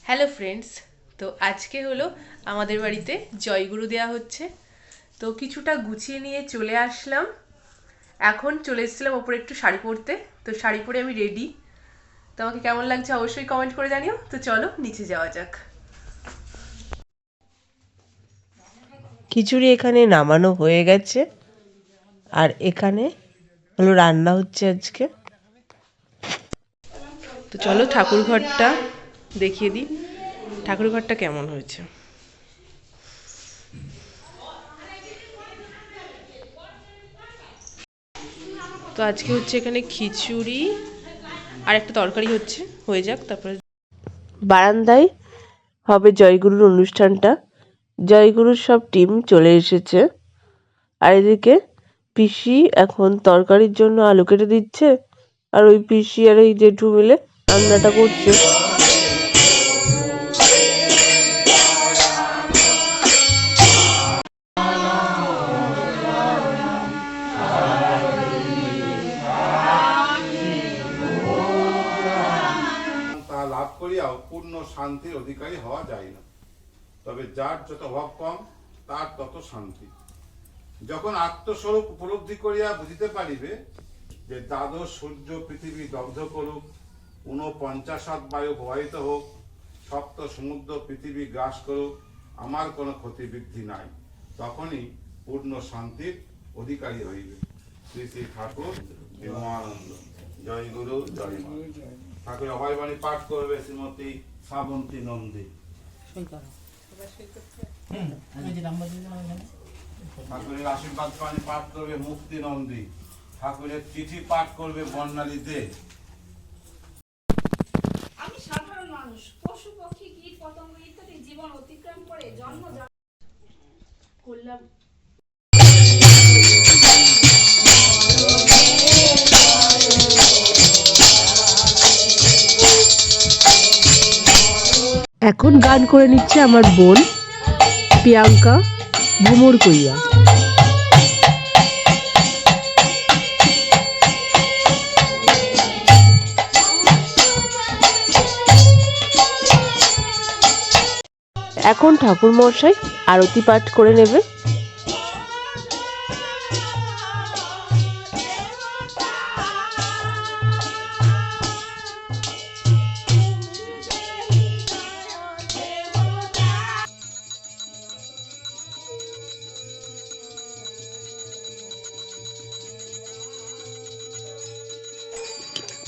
Hello friends, তো আজকে হলো আমাদের বাড়িতে জয়গুরু দেওয়া হচ্ছে। তো কিছুটা গুছিয়ে নিয়ে চলে আসলাম। এখন চলে এসেছিলাম ওপরে একটু শাড়ি পরতে। তো শাড়ি পরে আমি রেডি। তো আমাকে কেমন লাগছে অবশ্যই কমেন্ট করে জানিও। তো চলো নিচে যাওয়া যাক। খিচুড়ি এখানে নামানো হয়ে গেছে, আর এখানে হলো রান্না হচ্ছে আজকে। তো চলো ঠাকুর ঘরটা দেখিয়ে দিই, ঠাকুর ঘরটা কেমন হয়েছে। তো আজকে হচ্ছে এখানে খিচুড়ি আর একটা তরকারি হচ্ছে, হয়ে যাক তারপরে। বারান্দায় হবে জয়গুরুর অনুষ্ঠানটা। জয়গুরুর সব টিম চলে এসেছে, আর এদিকে পিসি এখন তরকারির জন্য আলু কেটে দিচ্ছে, আর ওই পিসি আর এই জেঠু মিলে রান্নাটা করছে। তা লাভ করিয়াও পূর্ণ শান্তির অধিকারী হওয়া যায় না। তবে যার যত অভাব কম, তার তত শান্তি। যখন আত্মস্বরূপ উপলব্ধি করিয়া বুঝিতে পারিবে যে দ্বাদশ সূর্য পৃথিবী দগ্ধ করুক, ৪৯ বায়ু প্রবাহিত হোক, সপ্ত সমুদ্র পৃথিবী গ্রাস করুক, আমার কোনো ক্ষতি বৃদ্ধি নাই, তখনই পূর্ণ শান্তির অধিকারী হইবে। শ্রী শ্রী ঠাকুর প্রেমানন্দ। জয় গুরু, জয় মা। ঠাকুর অভয়বাণী পাঠ করবে শ্রীমতী শ্রাবন্তী নন্দী। ঠাকুরের আশীর্বাদ বাণী পাঠ করবে মুক্তি নন্দী। ঠাকুরের চিঠি পাঠ করবে বর্ণালী দে। আমি সাধারণ মানুষ, পশু পক্ষী কীট পতঙ্গ ইত্যাদি জীবন অতিক্রম করে জন্ম করলাম। এখন গান করে নিচ্ছে আমার বোন প্রিয়াঙ্কা ভ্রমর কইয়া। এখন ঠাকুর মশাই আরতি পাঠ করে নেবে।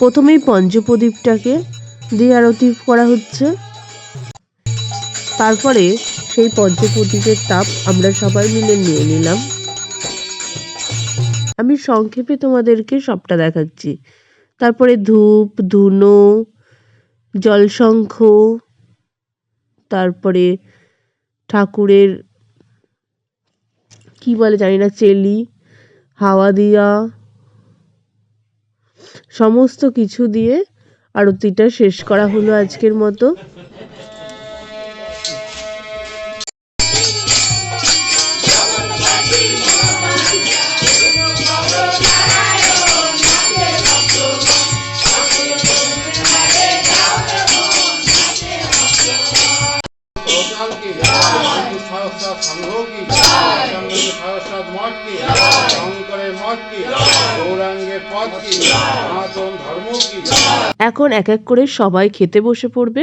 প্রথমেই পঞ্চপ্রদীপটাকে দিয়ে আরতি করা হচ্ছে, তারপরে সেই পঞ্চপ্রদীপের তাপ আমরা সবাই মিলে নিয়ে নিলাম। আমি সংক্ষেপে তোমাদেরকে সবটা দেখাচ্ছি। তারপরে ধূপ ধুনো, জলশঙ্খ, তারপরে ঠাকুরের কি বলে জানি না, চেলি, হাওয়া দিয়া, সমস্ত কিছু দিয়ে আরতিটা শেষ করা হলো আজকের মতো। এখন এক এক করে সবাই খেতে বসে পড়বে।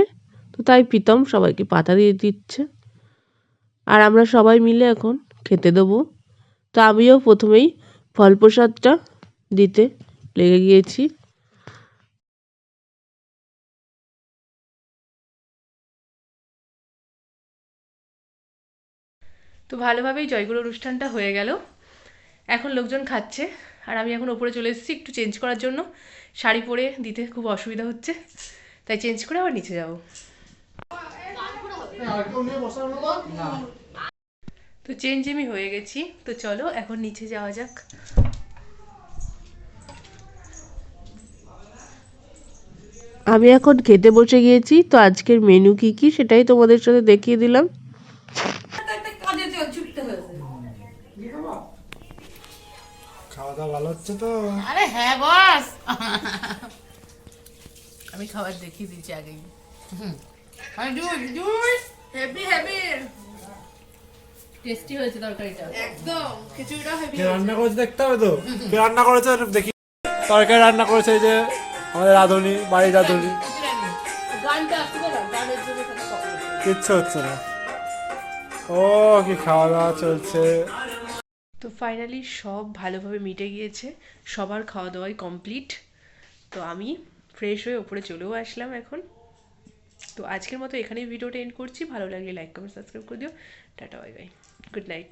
তো তাই প্রীতম সবাইকে পাতা দিয়ে দিচ্ছে, আর আমরা সবাই মিলে এখন খেতে দেবো। তো আমিও প্রথমেই ফল প্রসাদটা দিতে লেগে গিয়েছি। তো ভালোভাবেই জয়গুরু অনুষ্ঠানটা হয়ে গেল। এখন লোকজন খাচ্ছে, আর আমি এখন ওপরে চলে এসেছি একটু চেঞ্জ করার জন্য। শাড়ি পরে দিতে খুব অসুবিধা হচ্ছে, তাই চেঞ্জ করে আবার নিচে যাব। তো চেঞ্জ আমি হয়ে গেছি। তো চলো এখন নিচে যাওয়া যাক। আমি এখন খেতে বসে গিয়েছি। তো আজকের মেনু কি কি সেটাই তোমাদের সাথে দেখিয়ে দিলাম। খাওয়া দাওয়া ভালো হচ্ছে তো? আরে হ্যাঁ বস, আমি খাবার দেখিয়ে দিচ্ছি আগেই। হেভি হেভি টেস্টি হয়েছে তরকারিটা একদম খিচুড়িটা হেভি কে রান্না করেছে দেখতে হবে তো কে রান্না করেছে দেখি তরকারি রান্না করেছে এই যে আমাদের রাঁধুনি বাড়ির রাঁধুনি গানটা আসবে না গানের জন্য সাথে কথা কিচ্ছু হচ্ছে না ও কি খাওয়া দাওয়া চলছে তো ফাইনালি সব ভালোভাবে মিটে গিয়েছে, সবার খাওয়া দাওয়াই কমপ্লিট। তো আমি ফ্রেশ হয়ে ওপরে চলেও আসলাম এখন। তো আজকের মতো এখানেই ভিডিওটা এন্ড করছি। ভালো লাগলে লাইক কমেন্ট সাবস্ক্রাইব করে দিও। Tata bye bye, good night.